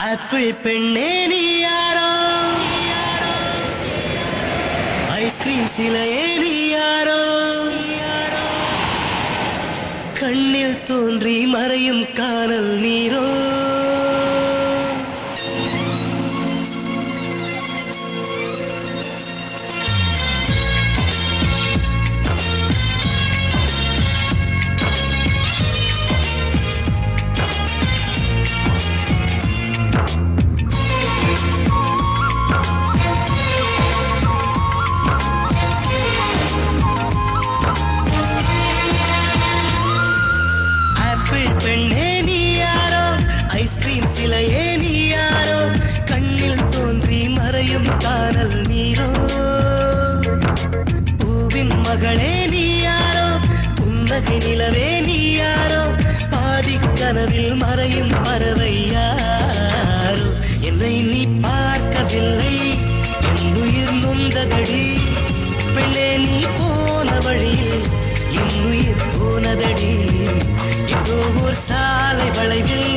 Apple பெண்ணே நீ யாரோ, ஐஸ்கிரீம் சிலையே நீ யாரோ, கண்ணில் தோன்றி மறையும் காணல் நீரோ. பெண்ணே நீ யாரோ, ஐஸ்கிரீம் சிலையே நீ யாரோ, கண்ணில் தோன்றி மறையும் காணல் நீரோ. பூவின் மகளே நீ யாரோ, புன்னகை நிலவே நீ யாரோ, பாதிக் கனவில் மறையும் பறவை யாரோ. என்னை நீ பார்க்கவில்லை, என் உயிர் நொந்ததடி. பெண்ணே நீ போன வழியில் என் உயிர் போனதடி. ஏதோ ஒரு சாலை வளைவில்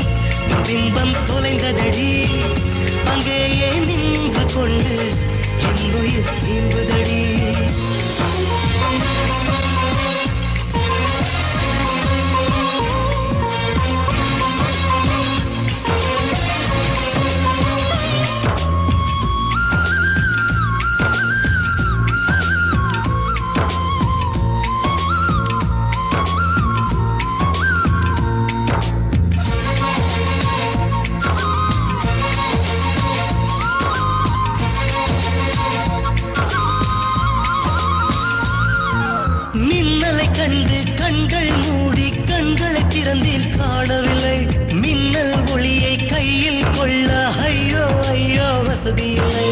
பிம்பம் தொலைந்ததடி. அங்கேயே நின்று கொண்டு என் உயிர் நீங்குதடி. மின்னலை கண்டு கண்கள் மூடி கண்களை திறந்தேன், காணவில்லை. மின்னல் ஒளியை கையில் கொள்ள ஐயோ ஐயோ வசதி இல்லை.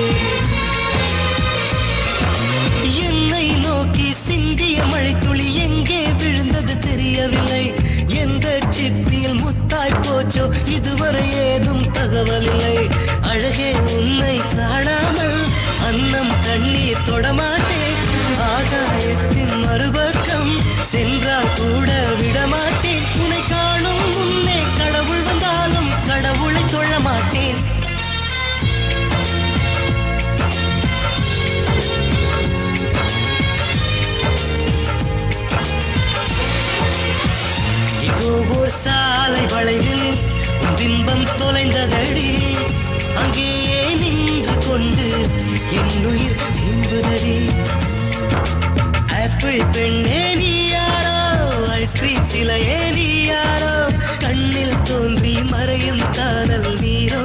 என்னை நோக்கி சிந்திய மழைத்துளி எங்கே விழுந்தது தெரியவில்லை. எந்த சிப்பியில் முத்தாய் போச்சோ இதுவரை ஏதும் தகவல் இல்லை. அழகே உன்னை காணாமல் அன்னம் தண்ணீர் தொடமாட்டேன். ஆகாயத்தின் மறுபக்கம் சென்றால் கூட விடமாட்டேன். உன்னை காணும் முன்னே கடவுள் வந்தாலும் கடவுளை தொழ மாட்டேன். இதோ ஓர் சாலை வளைவில் பிம்பம் தொலைந்ததடி. அங்கேயே நின்று கொண்டு என் உயிர் நீங்குதடி. ஆப்பிள் பெண்ணே நீ யாரோ, ஐஸ்கிரீம் சிலையே நீ யாரோ, கண்ணில் தோன்றி மறையும் காணல் நீரோ.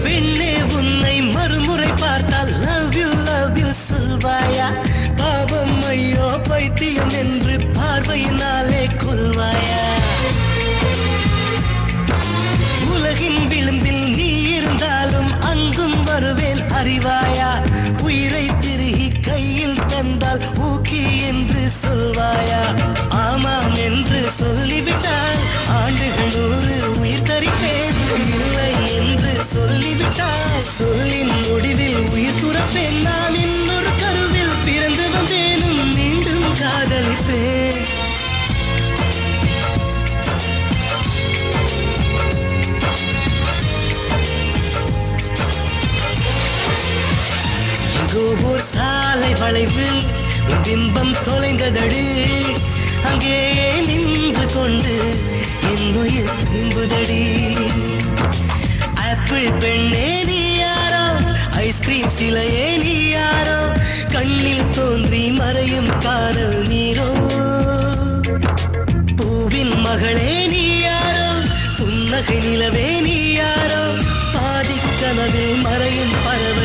பெண்ணே உன்னை மறுமுறை பார்த்தால் லவ் யூ சொல்வாயா? பாவம் ஐயோ பைத்தியம் என்று பார்வையினாலே கொள்வாயா? உலகின் விளிம்பில் நீ இருந்தாலும் அங்கும் வருவேன் அறிவாயா? உயிரை திருகி கையில் தந்தால் ஊக்கி என்று சொல்வாயா? ஆமாம் என்று சொல்லிவிட்டால் ஆண்டுகள் 100 உயிர் தரிப்பேன். இல்லை என்று சொல்லிவிட்டால் சொல்லின் முடிவில் உயிர் துறப்பேன். நான் இன்னொரு கருவில் பிறந்து வந்தேனும் மீண்டும் காதலிப்பேன். எங்கோ ஓர் சாலை வளைவில் பிம்பம் தொலைந்ததடி. அங்கேயே நின்று கொண்டு என் உயிர் நீங்குதடி. ஆப்பிள் பெண்ணே நீ யாரோ, ஐஸ்கிரீம் சிலையே நீ யாரோ, கண்ணில் தோன்றி மறையும் காணல் நீரோ. பூவின் மகளே நீ யாரோ, புன்னகை நிலவே நீ யாரோ, பாதிக் கனவில் மறையும் பறவை